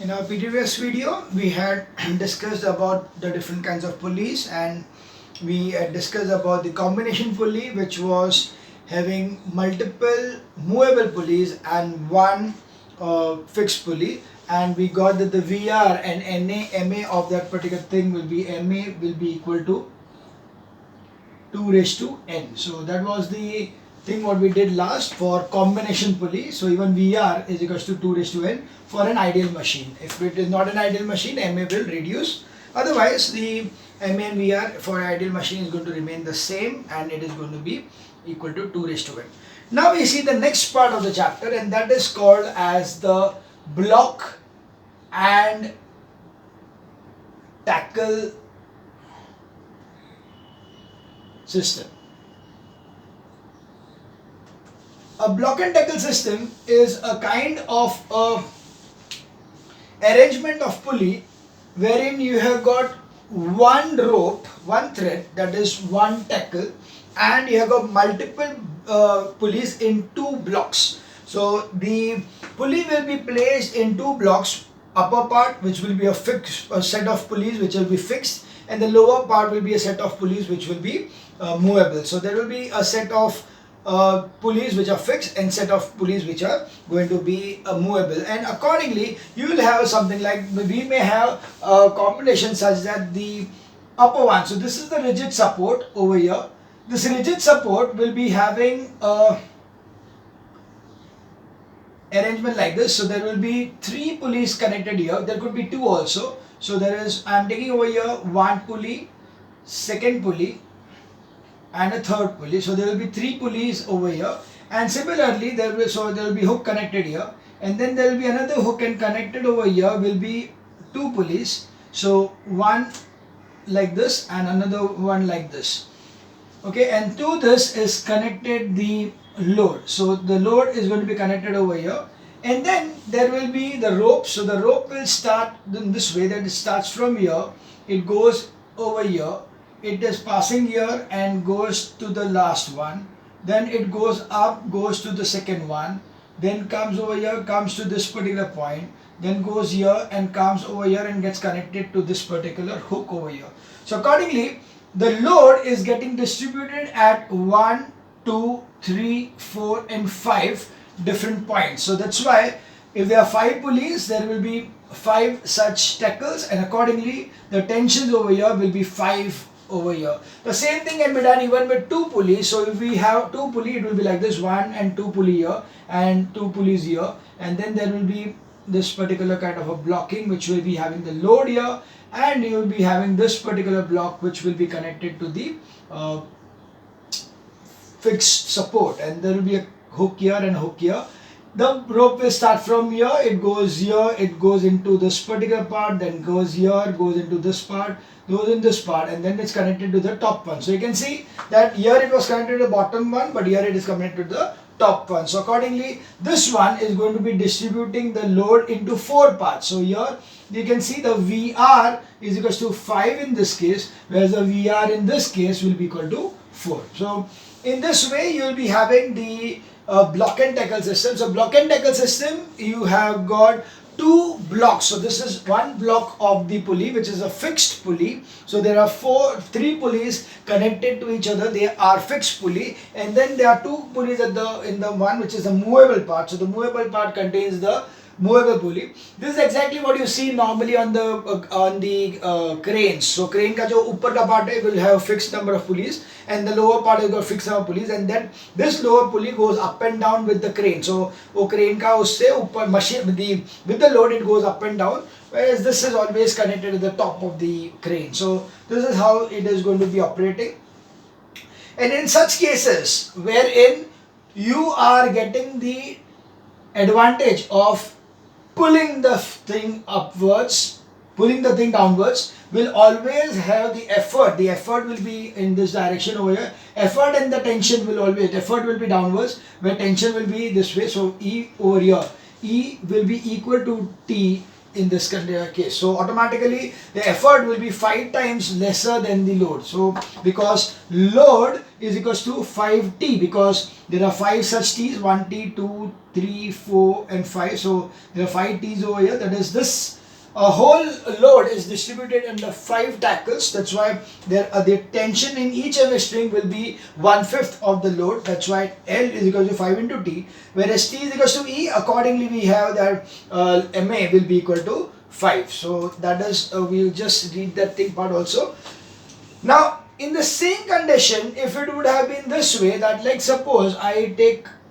In our previous video, we had discussed about the different kinds of pulleys, and we had discussed about the combination pulley, which was having multiple movable pulleys and one fixed pulley. And we got that the VR and MA of that particular thing will be MA will be equal to 2 raised to n. So that was the thing what we did last for combination pulley. So even VR is equals to 2 raised to n for an ideal machine. If it is not an ideal machine, MA will reduce. Otherwise, the MA and VR for an ideal machine is going to remain the same, and it is going to be equal to 2 raised to n. Now we see the next part of the chapter, and that is called as the block and tackle system. A block and tackle system is a kind of arrangement of pulley wherein you have got one rope, one thread, that is one tackle, and you have got multiple pulleys in two blocks. So the pulley will be placed in two blocks, upper part which will be a fixed set of pulleys which will be fixed, and the lower part will be a set of pulleys which will be movable. So there will be a set of pulleys which are fixed and set of pulleys which are going to be movable, and accordingly you will have something like, we may have a combination such that the upper one, so this is the rigid support over here. This rigid support will be having a arrangement like this. So there will be 3 pulleys connected here. There could be 2 also. So there is, I am taking over here one pulley, second pulley, and a third pulley. So there will be 3 pulleys over here, and similarly there will be hook connected here, and then there will be another hook, and connected over here will be 2 pulleys. So one like this and another one like this. Okay, and to this is connected the load. So the load is going to be connected over here, and then there will be the rope. So the rope will start in this way, that it starts from here, it goes over here, it is passing here and goes to the last one, then it goes up, goes to the second one, then comes over here, comes to this particular point, then goes here and comes over here and gets connected to this particular hook over here. So accordingly, the load is getting distributed at 1, 2, 3, 4 and 5 different points. So that's why if there are 5 pulleys, there will be 5 such tackles, and accordingly the tensions over here will be 5 over here. The same thing can be done even with 2 pulleys. So if we have 2 pulleys, it will be like this, 1 and 2 pulley here and 2 pulleys here, and then there will be this particular kind of a blocking which will be having the load here, and you will be having this particular block which will be connected to the fixed support, and there will be a hook here and a hook here. The rope will start from here, it goes here, it goes into this particular part, then goes here, goes into this part, goes in this part, and then it's connected to the top one. So you can see that here it was connected to the bottom one, but here it is connected to the top one. So accordingly, this one is going to be distributing the load into 4 parts. So here you can see the VR is equals to 5 in this case, whereas the VR in this case will be equal to 4. So in this way you will be having the block and tackle system. So block and tackle system, you have got 2 blocks. So this is one block of the pulley which is a fixed pulley. So there are 3 pulleys connected to each other, they are fixed pulley, and then there are 2 pulleys in the one which is the movable part. So the movable part contains the movable pulley. This is exactly what you see normally on the cranes. So crane का जो ऊपर का part है will have fixed number of pulleys, and the lower part is got fixed number of pulleys, and then this lower pulley goes up and down with the crane. So वो crane का उससे ऊपर machine with the load it goes up and down, whereas this is always connected to the top of the crane. So this is how it is going to be operating. And in such cases wherein you are getting the advantage of pulling the thing upwards, pulling the thing downwards, will always have the effort. The effort will be in this direction over here. Effort and the tension will always, effort will be downwards, where tension will be this way. So E over here, E will be equal to T in this case. So automatically the effort will be 5 times lesser than the load. So because load is equals to 5t, because there are 5 such t's, 1t, 2, 3, 4 and 5. So there are 5 t's over here. That is, this whole load is distributed under 5 tackles. That's why the tension in each of the string will be 1/5 of the load. That's why L is equal to 5 into T, whereas T is equal to E. Accordingly, we have that MA will be equal to 5. So that is, we'll just read that thing part also. Now, in the same condition, if it would have been this way, that like suppose I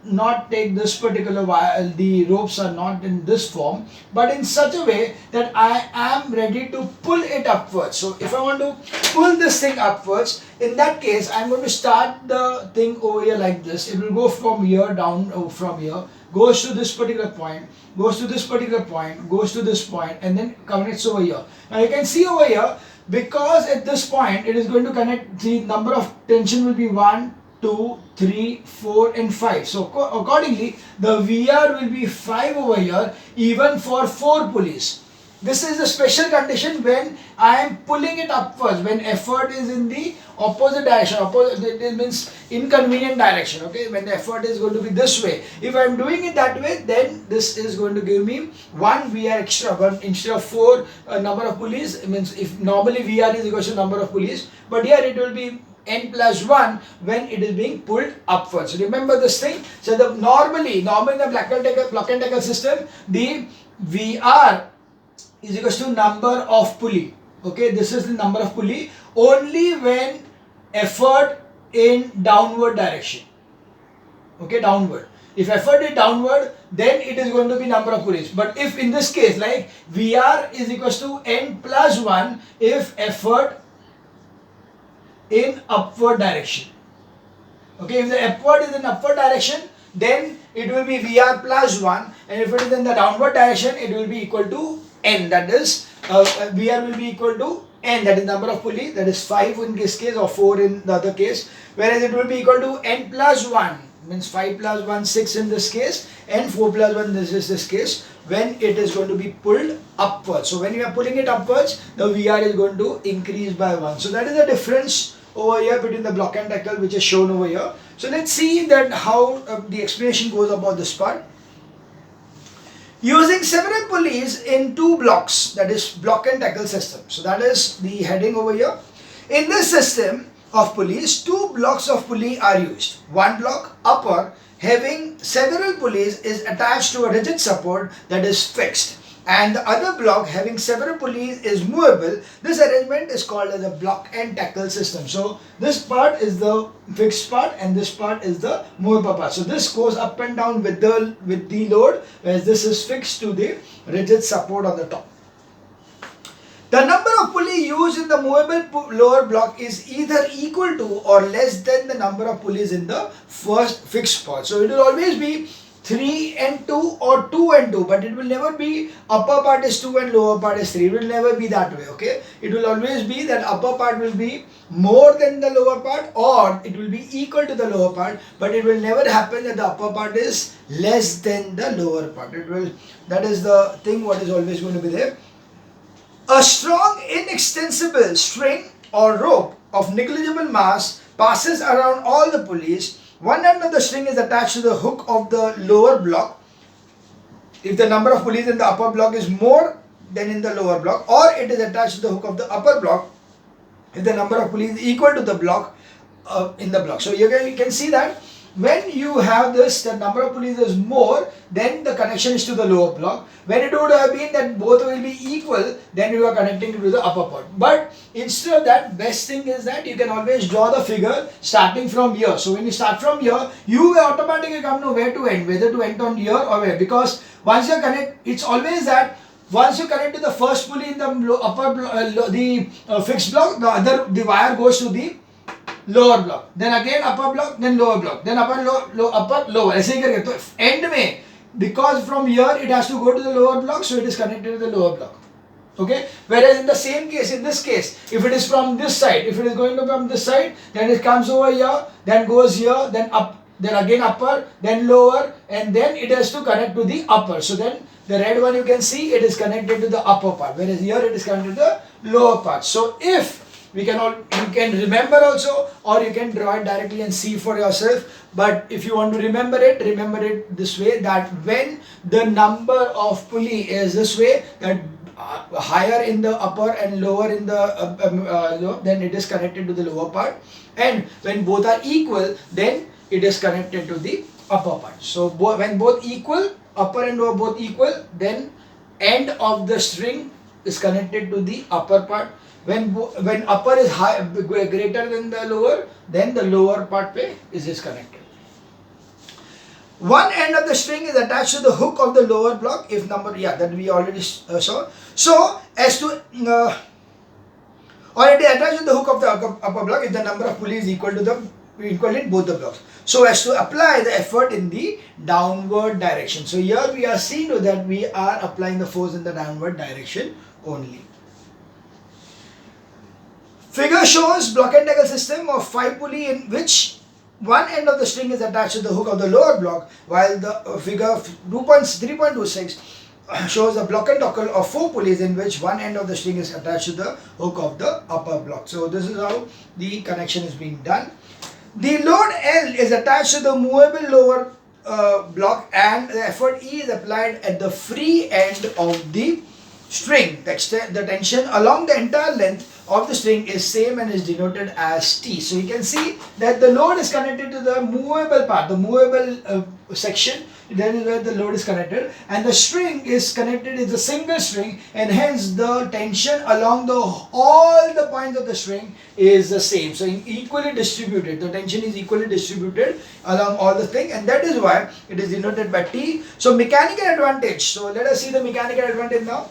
not take this particular wire, the ropes are not in this form, but in such a way that I am ready to pull it upwards. So if I want to pull this thing upwards, in that case I'm going to start the thing over here like this. It will go from here down, from here, goes to this particular point, goes to this particular point, goes to this point, and then connects over here. Now you can see over here, because at this point it is going to connect, the number of tension will be 1, 2, 3, 4 and 5. So accordingly, the VR will be 5 over here, even for 4 pulleys. This is a special condition when I am pulling it upwards, when effort is in the opposite direction. It means inconvenient direction. Okay, when the effort is going to be this way. If I am doing it that way, then this is going to give me 1 VR extra. But instead of 4 number of pulleys, it means if normally VR is equal to number of pulleys, but here it will be n plus 1 when it is being pulled upwards. Remember this thing. So the normally in the block and tackle system, the VR is equal to number of pulley. Okay, this is the number of pulley only when effort in downward direction. Okay, downward. If effort is downward, then it is going to be number of pulleys. But if in this case, like VR is equal to n plus 1 if effort in upward direction. Okay, if the effort is in upward direction, then it will be VR plus 1, and if it is in the downward direction, it will be equal to n. That is, VR will be equal to n, that is number of pulley, that is 5 in this case or 4 in the other case, whereas it will be equal to n plus 1, means 5 plus 1, 6 in this case, and 4 plus 1, this is this case, when it is going to be pulled upwards. So when you are pulling it upwards, the VR is going to increase by 1. So that is the difference over here between the block and tackle, which is shown over here. So let's see that how the explanation goes about this part. Using several pulleys in 2 blocks, that is block and tackle system. So that is the heading over here. In this system of pulleys, 2 blocks of pulley are used. One block, upper, having several pulleys is attached to a rigid support that is fixed, and the other block having several pulleys is movable. This arrangement is called as a block and tackle system. So this part is the fixed part and this part is the movable part. So this goes up and down with the load, whereas this is fixed to the rigid support on the top. The number of pulley used in the movable lower block is either equal to or less than the number of pulleys in the first fixed part. So it will always be 3 and 2 or 2 and 2, but it will never be upper part is 2 and lower part is 3. It will never be that way. Okay, it will always be that upper part will be more than the lower part, or it will be equal to the lower part, but it will never happen that the upper part is less than the lower part. It will, that is the thing what is always going to be there. A strong inextensible string or rope of negligible mass passes around all the pulleys. One end of the string is attached to the hook of the lower block if the number of pulleys in the upper block is more than in the lower block, or it is attached to the hook of the upper block if the number of pulleys is equal to the block in the block. So you can see that when you have this, the number of pulleys is more, then the connection is to the lower block. When it would have been that both will be equal, then you are connecting to the upper part. But instead of that, best thing is that you can always draw the figure starting from here. So when you start from here, you will automatically come to where to end, whether to end on here or where. Because once you connect, it's always that once you connect to the first pulley in the upper fixed block, the wire goes to the lower block, then again upper block, then lower block, then upper lower, ऐसे ही करके. तो end में, because from here it has to go to the lower block, so it is connected to the lower block. Okay, whereas in the same case, in this case, if it is from this side, if it is going to from this side, then it comes over here, then goes here, then up, then again upper, then lower, and then it has to connect to the upper. So then the red one you can see it is connected to the upper part, whereas here it is connected to the lower part. So if you can remember also, or you can draw it directly and see for yourself. But if you want to remember it this way, that when the number of pulley is this way, that higher in the upper and lower in the lower, then it is connected to the lower part, and when both are equal, then it is connected to the upper part. So when both equal, upper and lower both equal, then end of the string is connected to the upper part. When upper is greater than the lower, then the lower part pe is disconnected. One end of the string is attached to the hook of the lower block if number, yeah, that we already saw. So as to or it is attached to the hook of the upper block if the number of pulleys is equal in both the blocks. So as to apply the effort in the downward direction. So here we are seeing that we are applying the force in the downward direction only. Figure shows block and tackle system of 5 pulley in which one end of the string is attached to the hook of the lower block, while the figure 3.26 shows a block and tackle of 4 pulleys in which one end of the string is attached to the hook of the upper block. So this is how the connection is being done. The load L is attached to the movable lower block, and the effort E is applied at the free end of the string. The tension along the entire length of the string is same and is denoted as T. So you can see that the load is connected to the movable part, the movable section. That is where the load is connected, and the string is connected is a single string, and hence the tension along all the points of the string is the same. So equally distributed, the tension is equally distributed along all the thing, and that is why it is denoted by T. So mechanical advantage. So let us see the mechanical advantage now.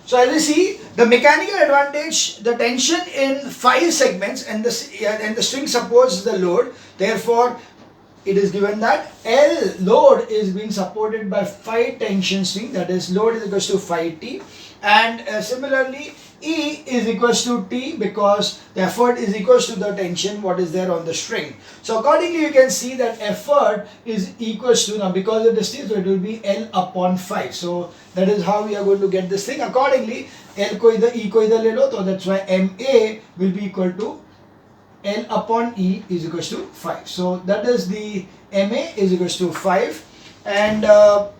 So as we see, the mechanical advantage, the tension in 5 segments and the string supports the load. Therefore, it is given that L load is being supported by 5 tension string, that is load is equals to 5T, and similarly E is equals to T because the effort is equals to the tension what is there on the string. So accordingly you can see that effort is equals to, now because of the distance, so it will be L upon 5. So that is how we are going to get this thing. Accordingly L ko idhar, E ko idhar le lo, so that's why MA will be equal to L upon E is equals to 5. So that is the MA is equals to 5. And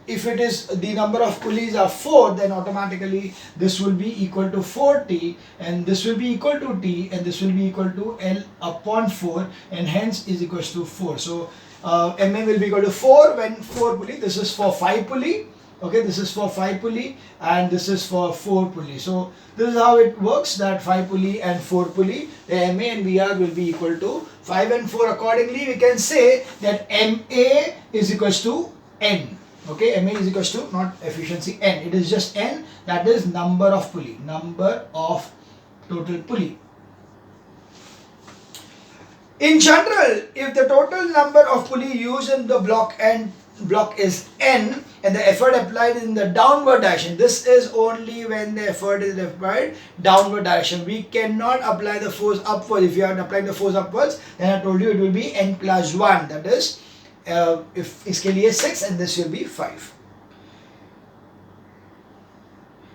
if it is the number of pulleys are 4, then automatically this will be equal to 4T, and this will be equal to T, and this will be equal to L upon 4, and hence is equals to 4. So MA will be equal to 4 when 4 pulley. This is for 5 pulley. Okay, this is for 5 pulley, and this is for 4 pulley. So this is how it works, that 5 pulley and 4 pulley, the MA and VR will be equal to 5 and 4. Accordingly, we can say that MA is equals to N. Okay, MA is equals to not efficiency N, it is just N, that is number of pulley, number of total pulley. In general, if the total number of pulley used in the block is N and the effort applied in the downward direction, this is only when the effort is applied downward direction. We cannot apply the force upwards. If you are applying the force upwards, then I told you it will be N plus 1, that is if इसके लिए 6 and this will be 5.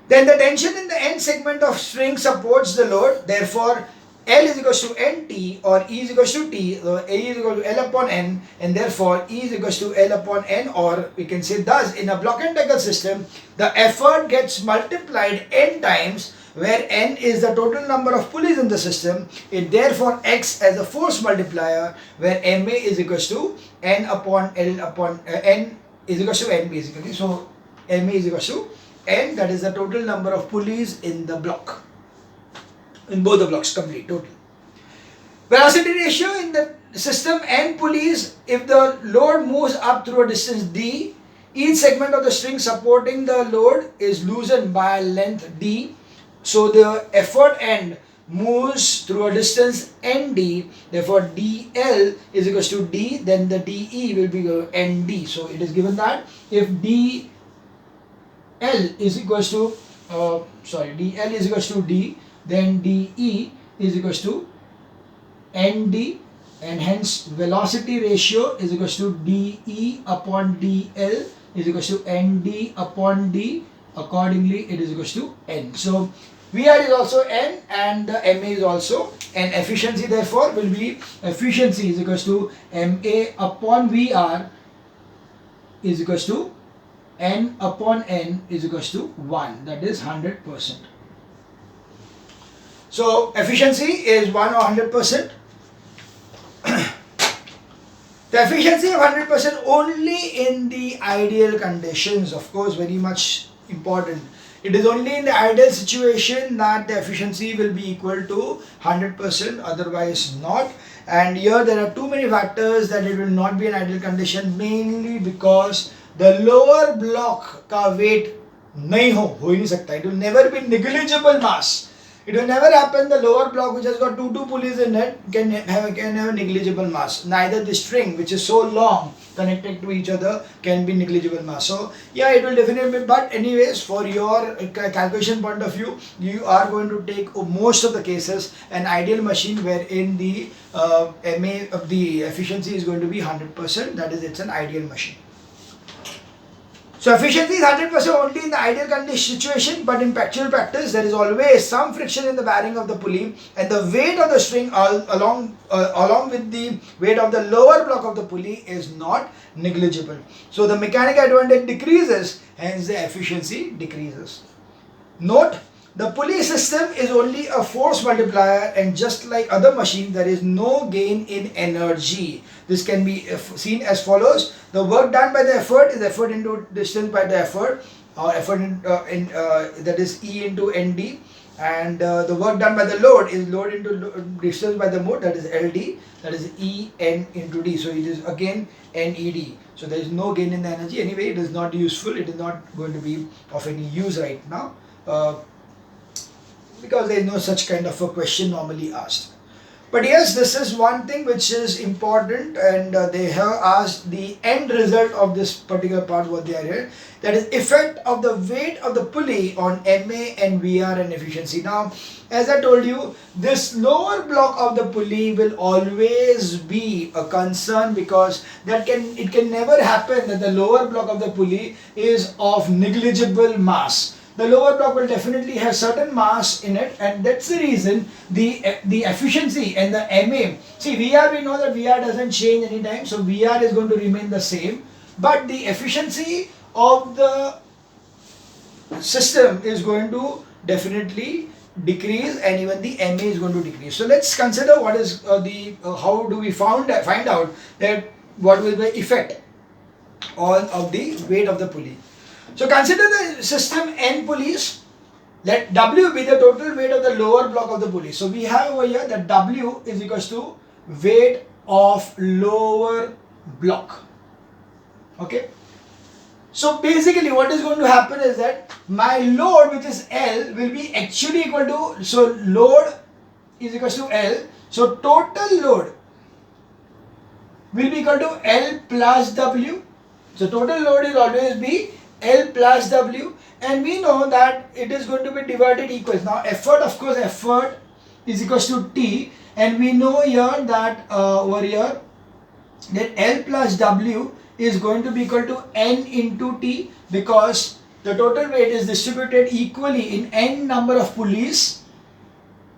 Then the tension in the end segment of string supports the load. Therefore, L is equals to NT or E is equals to T, so A is equal to L upon N, and therefore E is equals to L upon N, or we can say thus in a block and tackle system, the effort gets multiplied N times, where N is the total number of pulleys in the system. It therefore acts as a force multiplier, where MA is equals to N upon L upon N is equals to N basically. So MA is equals to N, that is the total number of pulleys in the block, in both the blocks, complete total. Velocity ratio in the system N pulleys, if the load moves up through a distance D, each segment of the string supporting the load is loosened by a length D. So the effort end moves through a distance ND, therefore DL is equals to D, then the DE will be ND. So it is given that if DL is equals to DL is equals to D, then DE is equals to ND, and hence velocity ratio is equals to DE upon DL is equals to ND upon D, Accordingly, it is equals to N. So VR is also N and the MA is also N. Efficiency therefore will be, efficiency is equals to MA upon VR is equals to N upon N is equals to 1. That is 100%. So efficiency is 1 or 100%. The efficiency of 100% only in the ideal conditions, of course, very much important. It is only in the ideal situation that the efficiency will be equal to 100%, otherwise not. And here there are too many factors that it will not be an ideal condition, mainly because the lower block का weight नहीं हो ही नहीं सकता. It will never be negligible mass. It will never happen. The lower block, which has got two pulleys in it, can have a negligible mass. Neither the string, which is so long connected to each other, can be negligible mass. So yeah, it will definitely be. But anyways, for your calculation point of view, you are going to take most of the cases an ideal machine wherein the MA of the efficiency is going to be 100%. That is, it's an ideal machine. So efficiency is 100% only in the ideal condition situation, but in actual practice there is always some friction in the bearing of the pulley, and the weight of the string along with the weight of the lower block of the pulley is not negligible. So the mechanical advantage decreases, hence the efficiency decreases. Note, the pulley system is only a force multiplier, and just like other machines, there is no gain in energy. This can be seen as follows. The work done by the effort is effort into distance by the effort, or effort that is E into ND, and the work done by the load is load into distance by the mode, that is LD, that is EN into D. So it is again NED. So there is no gain in the energy. Anyway, it is not useful. It is not going to be of any use right now. Because there is no such kind of a question normally asked. But yes, this is one thing which is important, and they have asked the end result of this particular part, what they are here, that is effect of the weight of the pulley on MA and VR and efficiency. Now, as I told you, this lower block of the pulley will always be a concern, because it can never happen that the lower block of the pulley is of negligible mass. The lower block will definitely have certain mass in it, and that's the reason the efficiency and the MA. See, VR, we know that VR doesn't change anytime, so VR is going to remain the same, but the efficiency of the system is going to definitely decrease, and even the MA is going to decrease. So let's consider what is how do we find out that what will be the effect of the weight of the pulley. So consider the system N pulleys. Let W be the total weight of the lower block of the pulley. So we have over here that W is equals to weight of lower block. Okay. So basically what is going to happen is that my load, which is L, will be actually equal to, so load is equals to L. So total load will be equal to L plus W. So total load will always be L plus W, and we know that it is going to be divided equals. Now effort, of course, effort is equals to T, and we know here that over here that L plus W is going to be equal to N into T, because the total weight is distributed equally in N number of pulleys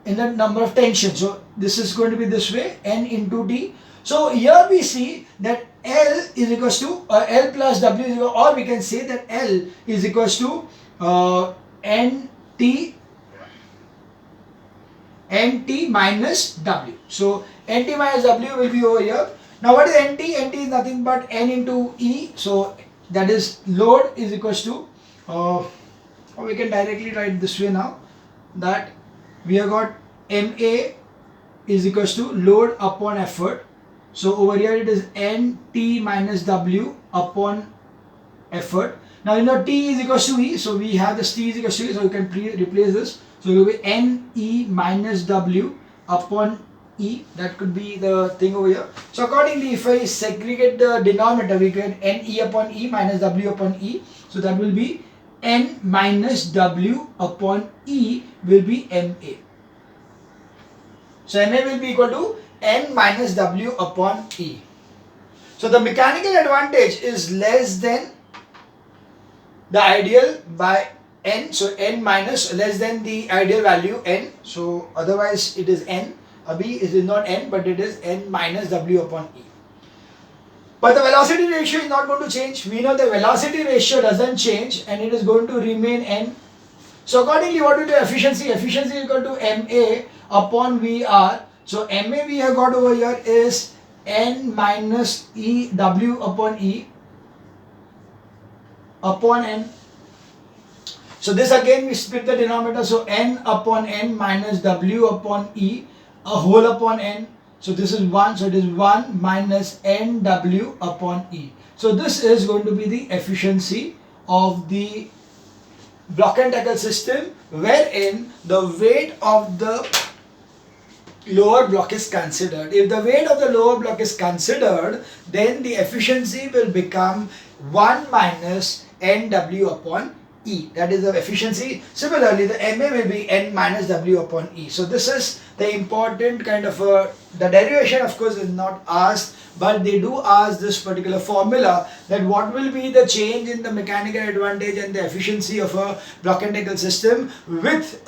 in the number of tension. So this is going to be this way, N into T. So here we see that L is equals to L plus W is equal, or we can say that L is equals to NT minus W. So NT minus W will be over here. Now what is NT? NT is nothing but N into E. So that is load is equals to, or we can directly write this way now, that we have got MA is equals to load upon effort. So over here it is NT minus W upon effort. Now you know T is equals to E, so we have this T is equals to E, so you can replace this. So it will be NE minus W upon E. That could be the thing over here. So accordingly, if I segregate the denominator, we get NE upon E minus W upon E. So that will be N minus W upon E will be MA. So MA will be equal to N minus W upon E. So the mechanical advantage is less than the ideal by n, so n minus less than the ideal value n, so otherwise it is n. Abhi it is not n, but it is n minus w upon e. But the velocity ratio is not going to change. We know the velocity ratio doesn't change and it is going to remain n. So accordingly, what will be efficiency? Efficiency is equal to MA upon VR. So MA we have got over here is n minus E W upon E upon n. So this again we split the denominator. So n upon n minus W upon E a whole upon n. So this is 1. So it is 1 minus NW upon E. So this is going to be the efficiency of the block and tackle system, wherein the weight of the lower block is considered. If the weight of the lower block is considered, then the efficiency will become 1 minus NW upon E. That is the efficiency. Similarly, the MA will be N minus W upon E. So this is the important kind of the derivation, of course, is not asked, but they do ask this particular formula, that what will be the change in the mechanical advantage and the efficiency of a block and tackle system with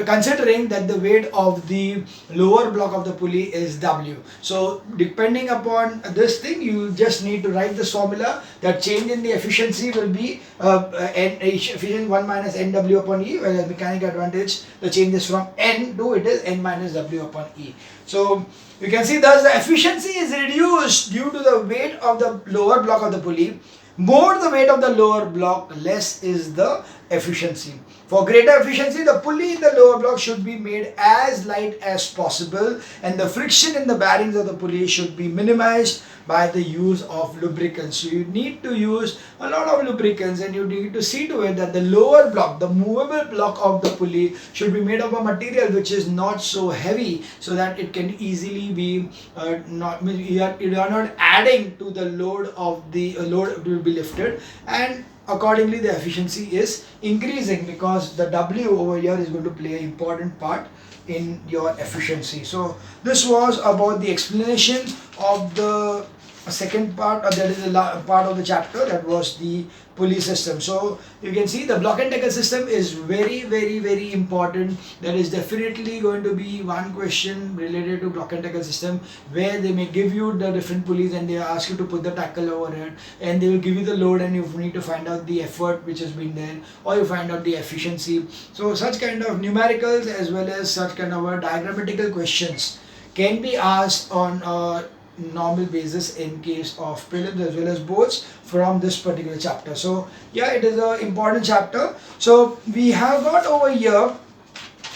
considering that the weight of the lower block of the pulley is W. So depending upon this thing, you just need to write this formula, that change in the efficiency will be efficient 1 minus NW upon E, whereas mechanical advantage, the change is from N to it is N minus W upon E. So you can see thus the efficiency is reduced due to the weight of the lower block of the pulley. More the weight of the lower block, less is the efficiency. For greater efficiency, the pulley in the lower block should be made as light as possible, and the friction in the bearings of the pulley should be minimized by the use of lubricants. So you need to use a lot of lubricants, and you need to see to it that the lower block, the movable block of the pulley, should be made of a material which is not so heavy, so that it can easily be you are not adding to the load of the load will be lifted, and accordingly the efficiency is increasing, because the W over here is going to play an important part in your efficiency. So this was about the explanation of the second part, or that is the part of the chapter, that was the pulley system. So you can see the block and tackle system is very important. There is definitely going to be one question related to block and tackle system, where they may give you the different pulleys and they ask you to put the tackle over it, and they will give you the load, and you need to find out the effort which has been there, or you find out the efficiency. So such kind of numericals as well as such kind of diagrammatical questions can be asked on a normal basis in case of prelims as well as boards from this particular chapter. So yeah, it is an important chapter. So we have got over here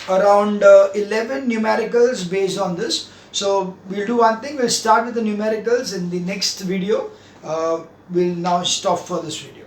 around 11 numericals based on this. So we'll do one thing, we'll start with the numericals in the next video. We'll now stop for this video.